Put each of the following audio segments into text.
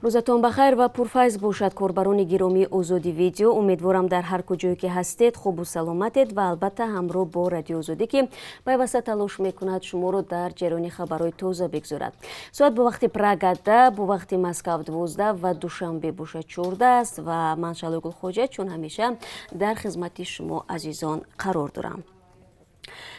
рӯзатон бахайр ва пурфайз бошад корбарони гиромии озоди видео. умедворам дар ҳар куҷое ки ҳастед хубу саломатед ва албатта ҳамроҳ бо радиои озодӣ ки пайваста талош мекунад шуморо дар ҷараёни хабарҳои тоза бигзорад. соат бо вақти Прага 10, бо вақти Москав 12 ва душанбе бошад 14 аст ва ман Шалои Гулхоҷа чун ҳамеша дар хизмати шумо азизон қарор дорам.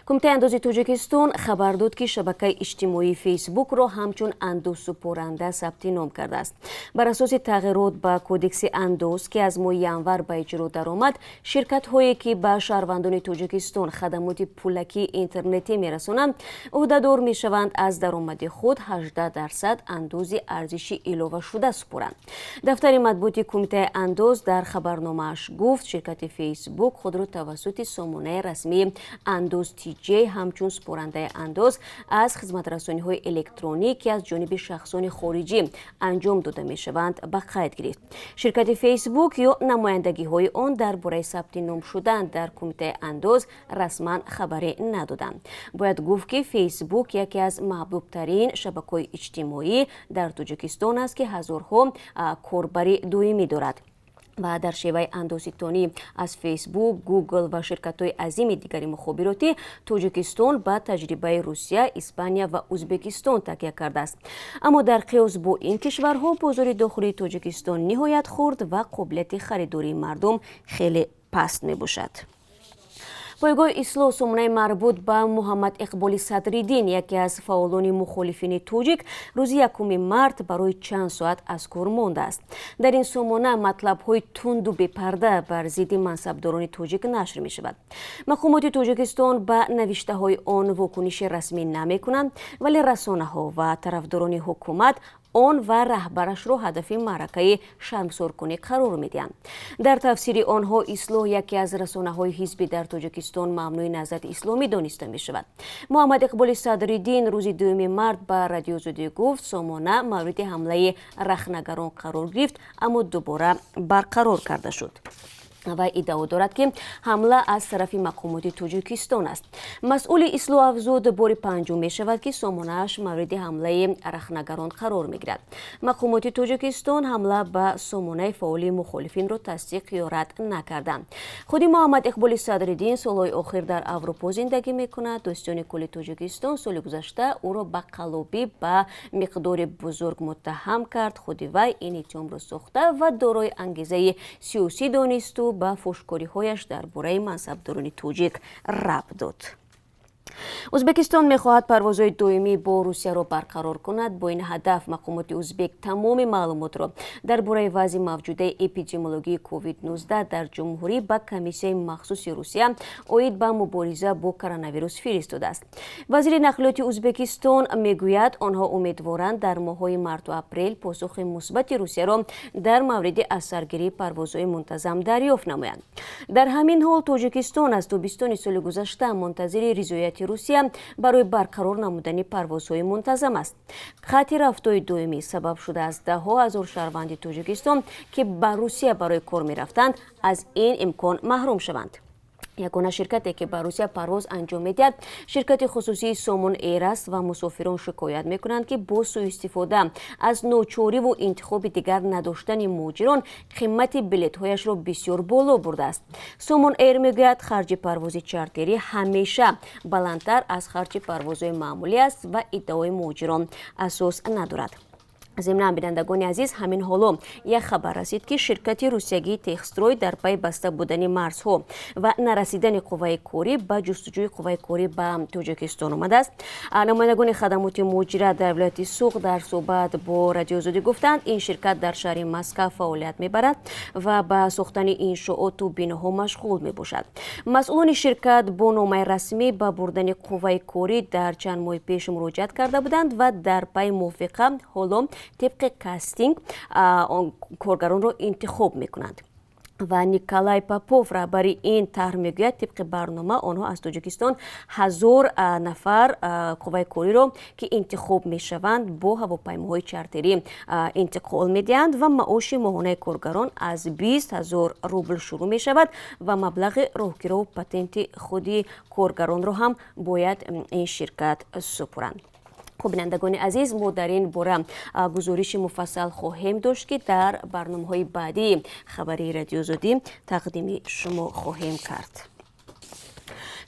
Кумитаи андози Тоҷикистон хабар дод ки шабакаи иҷтимоии Фейсбукро ҳамчун андозсупоранда сабти ном кардааст. Бар асоси тағйирот ба кодекси андоз ки аз моҳи январ ба иҷро даромад, ширкатҳое ки ба шаҳрвандони Тоҷикистон хадамоти пулакии интернетӣ мерасонанд, ӯҳдадор мешаванд аз даромади худ 18% андози арзиши иловашуда супоранд. Дафтари матбуоти Кумитаи андоз дар хабарномааш гуфт, ширкати Фейсбук худро тавассути сомонаи расмии андоз TJ ҳамчун супорандаи андоз аз хизматрасониҳои электронӣ ки аз ҷониби шахсони хориҷӣ анҷом дода мешаванд ба қайд гирифт. Ширкати Фейсбук ё намояндагиҳои он дар бораи сабти ном шудан дар Кумитаи андоз расман хабаре надоданд. Бояд гуфт ки Фейсбук яке аз маҳбубтарин шабакаҳои иҷтимоӣ дар Тоҷикистон аст ки ҳазорҳо корбари доимӣ дорад. ва дар шеваи андозитонӣ аз Фейсбук, Гугл ва ширкатҳои азими дигари мухобиротӣ Тоҷикистон ба таҷрибаи Русия, Испания ва Узбекистон такя кардааст. Аммо дар қиёс бо ин кишварҳо бозори дохилии Тоҷикистон ниҳоят хурд ва қобилияти харидории мардум хеле паст мебошад. Пойгоҳи ислоҳ сомонаи марбут ба Муҳаммад Иқболи Садриддин, яке аз фаъолони мухолифини тоҷик, рӯзи 1 март барои чанд соат аз кор мондааст. Дар ин сомона матлабҳои тунду бепарда бар зидди мансабдорони тоҷик нашр мешавад. мақомоти Тоҷикистон ба навиштаҳои он вокуниши расмӣ намекунанд, вале расонаҳо ва тарафдорони ҳукумат он ва раҳбарашро ҳадафи маъракаи шармсоркунӣ қарор медиҳанд. Дар тафсири онҳо ислоҳ яке аз расонаҳои ҳизбӣ дар Тоҷикистон мамнӯи наҳзати исломӣ дониста мешавад. Муҳаммад Иқболи Садриддин рӯзи 2 март ба радиои озодӣ гуфт, сомона мавриди ҳамлаи рахнагарон қарор гирифт, аммо дубора барқарор карда шуд. Вай иддао дорад ки ҳамла аз тарафи мақомоти Тоҷикистон аст. масъули ислоҳафзуд бори панҷум мешавад ки сомонааш мавриди ҳамлаи рахнагарон қарор мегирад. мақомоти Тоҷикистон ҳамла ба сомонаи фаъоли мухолифинро тасдиқ ё рад накарданд. худи Муҳаммад Иқболи Садриддин солҳои охир дар Аврупо зиндагӣ мекунад. дӯстони кулли Тоҷикистон соли гузашта ӯро ба қаллобӣ ба миқдори бузург муттаҳам кард. худи вай ин иттиҳомро сохта ва дорои ангезаи сиёсӣ донисту ба фушкориҳояш дар бораи мансабдорони тоҷик рабт дод. Узбекистон мехоҳад парвозҳои доимӣ бо Русияро барқарор кунад. бо ин ҳадаф мақомоти узбек тамоми маълумотро дар бораи вазъи мавҷудаи эпидемиологии COVID-19 дар ҷумҳурӣ ба комиссияи махсуси Русия оид ба мубориза бо коронавирус фиристодааст. вазири нақлиёти Узбекистон мегӯяд, онҳо умедворанд дар моҳҳои марту апрел посухи мусбати Русияро дар мавриди азсаргирии парвозҳои мунтазам дарёфт намоянд. дар ҳамин ҳол Тоҷикистон аз тобистони соли гузашта мунтазири ризояти Русия барои барқарор намудани парвозҳои мунтазам аст. қатъи рафтои доимӣ сабаб шудааст даҳҳо ҳазор шаҳрванди Тоҷикистон ки ба Русия барои кор мерафтанд, аз ин имкон маҳрум шаванд. ягона ширкате ки ба Русия парвоз анҷом медиҳад ширкати хусусии Somon Air аст ва мусофирон шикоят мекунанд ки бо сӯистифода аз ночориву интихоби дигар надоштани муҳоҷирон қимати билетҳояшро бисёр боло бурдааст. Somon Air мегӯяд харҷи парвози чартерӣ ҳамеша баландтар аз харҷи парвозҳои маъмулӣ аст ва иддаои муҳоҷирон асос надорад. зимнан бинандагони азиз, ҳамин ҳоло як хабар расид ки ширкати русиягии Техстрой дар пайи баста будани марзҳо ва нарасидани қувваи корӣ ба ҷустуҷӯи қувваи корӣ ба Тоҷикистон омадааст. намояндагони хадамоти муҳоҷират дар вилояти Суғ дар суҳбат бо радиои озодӣ гуфтанд, ин ширкат дар шаҳри Москав фаъолият мебарад ва ба сохтани иншооту биноҳо машғул мебошад. масъулони ширкат бо номаи расмӣ ба бурдани қувваи корӣ дар чанд моҳи пеш муроҷиат карда буданд ва дар пайи мувофиқа ҳоло طبق кастинг коргаронро интихоб мекунанд. ва Николай Попов раҳбари ин таҳр мегӯяд, тибқи барнома онҳо аз Тоҷикистон 1000 нафар қувваи кориро ки интихоб мешаванд бо ҳавопаймоҳои чартерӣ интиқол медиҳанд ва маоши моҳонаи коргарон аз 20 000 рубл шурӯъ мешавад ва маблағи роҳгирову патенти худи коргаронро ҳам бояд ин ширкат супуранд. خب بینندگان عزیز، ما در این باره گزارش مفصل خواهیم داشت که در برنامه‌های بعدی خبری رادیو آزادی تقدیم شما خواهیم کرد.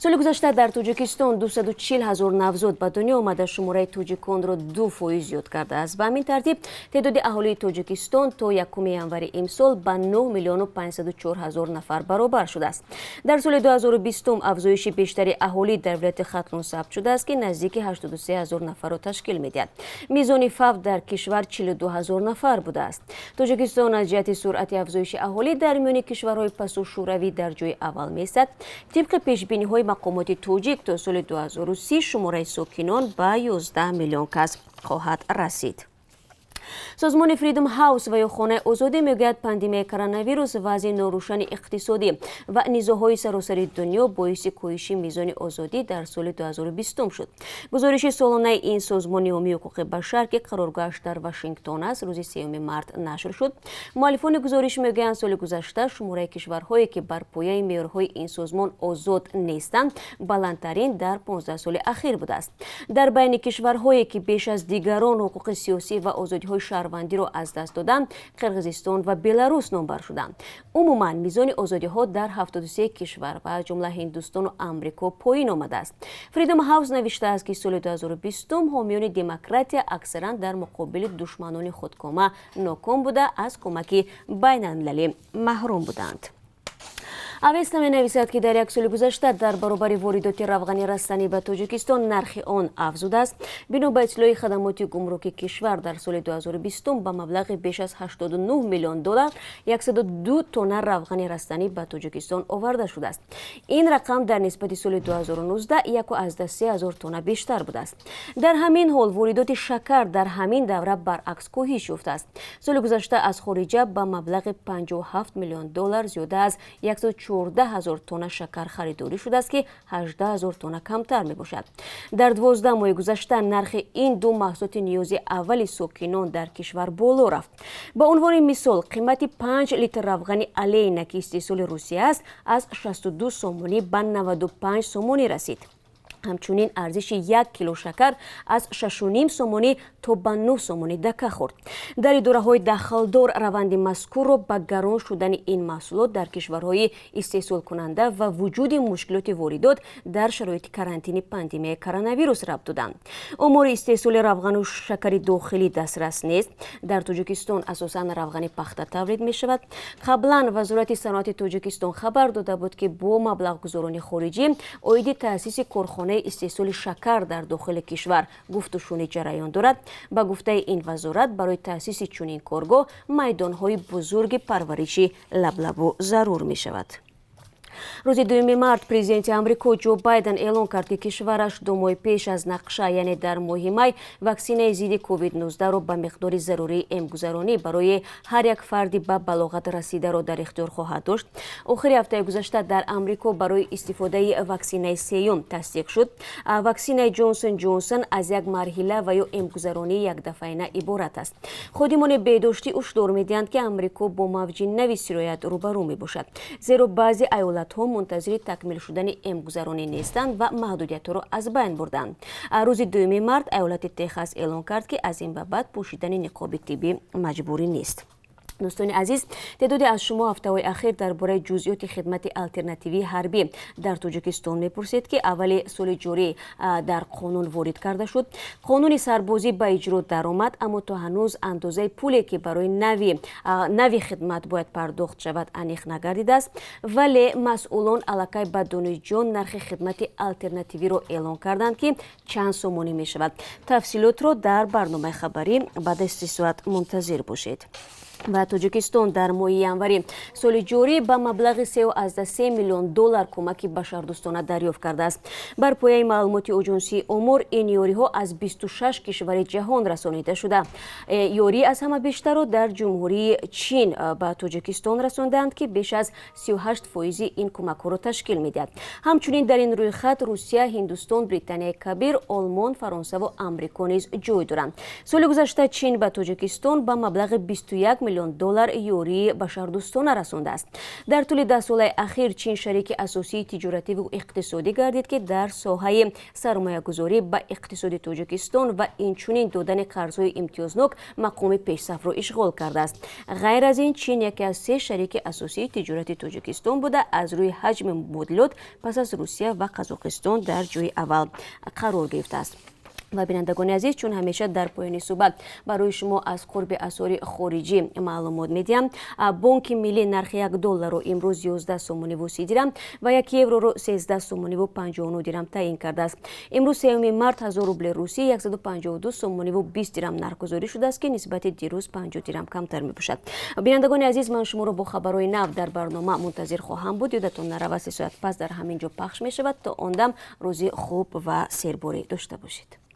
سال گذشته در توجیکستان 240,000 نوزاد به دنیا آمده شماره توجیکان را 2% زیاد کرده است. به همین ترتیب تعداد اهالی توجیکستان تا 1 ینوری امسال به 9,504,000 نفر برابر شده است. در سال 2020 افزایش بیشتری اهالی در ولایت ختلون ثبت شده است که نزدیک 83,000 نفر را تشکیل می‌دهد. میزان فوت در کشور 42,000 نفر بوده است. توجیکستان از جهت سرعت افزایش اهالی در میان کشورهای پسو شوروی در جای اول می‌ایستد. طبق پیش‌بینی‌های مقامات توجیک تا سال 2030 شماره ساکنان به 11 میلیون کس خواهد رسید. سازمان فریدم هاوس و یا خانه آزادی میگوید پاندمی کرونا ویروس وضع ناروشن اقتصادی و نیزه‌های سراسر دنیا باعث کاهش میزان آزادی در سال 2020 شد. گزارش سالانه این سازمان عمومی حقوق بشر که قرارگاهش در واشنگتن است روز 3 مارس نشر شد. مؤلفان گزارش میگویند سال گذشته شماره کشورهایی که بر پایه معیارهای این سازمان آزاد نیستند بلندترین در 15 سال اخیر بوده است. در بین کشورهایی که بیش از دیگران حقوق سیاسی و آزادی‌های شهروندی را از دست دادند، قرقیزستان و بلاروس نامبر شدند. عموما میزان آزادی‌ها در 73 کشور و از جمله هندوستان و آمریکا پایین آمده است. فریدم هاوس نوشته است که سال 2020 حامیان دموکراسی اکثرا در مقابل دشمنان خودکامه ناکام بوده از کمک بین‌المللی محروم بودند. اویستا می نویسد که در یک سال گذشته در برابر واردات روغنی رستنی به تاجیکستان نرخ آن افزوده است. بنا به اطلاع خدمات گمرکی کشور در سال 2020 به مبلغ بیش از 89 میلیون دلار 102 تن روغن رستنی به تاجیکستان آورده شده است. این رقم در نسبت سال 2019 1.3 تن بیشتر بوده است. در همین حال واردات شکر در همین دوره برعکس کاهش یافته است. سال گذشته از خارجه به مبلغ 57 میلیون دلار زیاده از 114,000 تن شکر خریداری شده است که 18,000 تن کمتر می باشد. در 12 ماه گذشته نرخ این دو محصولات نیازی اولی ساکنان در کشور بالا رفت. به عنوان مثال قیمت 5 لیتر روغن الین که استحصال روسیه است از 62 سومونی به 95 سومونی رسید. همچنین ارزش 1 کیلو شکر از 6.5 سومونی تا به 9 سومونی دکه خورد. در اداره‌های دخلدار روند مذکور را به گران شدن این محصولات در کشورهای استحصال کننده و وجود مشکلات واردات در شرایط کرانتین پاندمی کرونا ویروس ربط دادند. امور استحصال روغن و شکر داخلی دسترس نیست. در تاجیکستان اساساً روغن پخته تولید می شود. قبلا وزارت صنعت تاجیکستان خبر داده بود که با مبلغ گذاران خارجی عاید تأسیس کارخانه استحصال شکر در داخل کشور گفت و شنود جریان دارد. با گفته این وزارت برای تأسیس چنین کارگاه میدان‌های بزرگ پرورشی لبلب ضرور می شود. روز 2 مارس پرزیدنت آمریکا جو بایدن اعلان کرد که کشورش 2 ماه پیش از نقشه یعنی در ماه می واکسن ضد کووید 19 را به مقدار ضروری امگذرانی برای هر یک فردی به بلاغت رسیده را در اختیار خواهد داشت. آخر هفته گذشته در آمریکا برای استفاده واکسن سوم تصدیق شد. واکسن جانسون جانسون از یک مرحله و یا امگذرانی یک دفعه عبارت است. خودمان بهداشتی هشدار می‌دهند که آمریکا با موج نوی سرایت روبرو می‌باشد، زیرا بعضی ایالت‌ها منتظر تکمیل شدن امگذرانی نیستند و محدودیت را از بین بردند. روز 2 مارس ایالت تگزاس اعلان کرد که از این به بعد پوشیدن نقاب طبی مجبوری نیست. دوستان عزیز، تعدادی از شما هفته‌های اخیر درباره جزئیات خدمت آلترناتیوی حربی در تاجیکستان می‌پرسید که اول سال جاری در قانون وارد کرده شد. قانون سربازی به اجرا درآمد، اما تا هنوز اندازه پولی که برای نوی خدمت باید پرداخت شود انیخ نگردیده است. ولی مسئولان علاقه به دانشجویان نرخ خدمت آلترناتیوی را اعلان کردند که چند سومونی می شود. تفصیلات را در برنامه خبری بعد از 3 ساعت منتظر باشید. و تاجیکستان در ماه ینوری سال جاری به مبلغ 3.3 میلیون دلار کمک بشردوستانه دریافت کرده است. بر پایه معلومات آژانسی امور این یاری‌ها از 26 کشور جهان رسانیده شده. یاری از همه بیشتر را در جمهوری چین به تاجیکستان رساندند که بیش از 38% این کمک را تشکیل می‌دهد. همچنین در این رویخط روسیه، هندوستان، بریتانیای کبیر، آلمان، فرانسه و آمریکا نیز جای دارند. سال گذشته چین به تاجیکستان به مبلغ 21 миллион доллар ёрии башардӯстона расонда аст. дар тӯли 10 солаи ахир чин шарики асосии тиҷоративу иқтисодӣ гардид ки дар соҳаи сармоягузорӣ ба иқтисоди тоҷикистон ва инчунин додани қарзҳои имтиёзнок мақоми пешсафро ишғол кардааст. ғайр аз ин чин яке аз 3 шарики асосии тиҷорати тоҷикистон буда аз рӯи ҳаҷми мубодилот пас аз русия ва қазоқистон дар ҷойи аввал қарор гирифтааст. ва бинандагони азиз, чун ҳамеша дар поёни суҳбат барои шумо аз қурби асъори хориҷӣ маълумот медиҳам. Бонки миллӣ нархи $1 имрӯз 11 сомониву 30 дирам ва 1 евроро 13 сомониву 59 дирам таъин кардааст. имрӯз 3 март 1000 рубли русӣ 152 сомониву 20 дирам нархгузорӣ шудааст ки нисбати дирӯз 50 дирам камтар мебошад. Бинандагони азиз, ман шуморо бо хабарҳои нав дар барнома мунтазир хоҳам буд. ёдатон наравад 3 соат пас дар ҳамин ҷо пахш мешавад. то он дам рӯзи хуб ва серборӣ дошта бошед.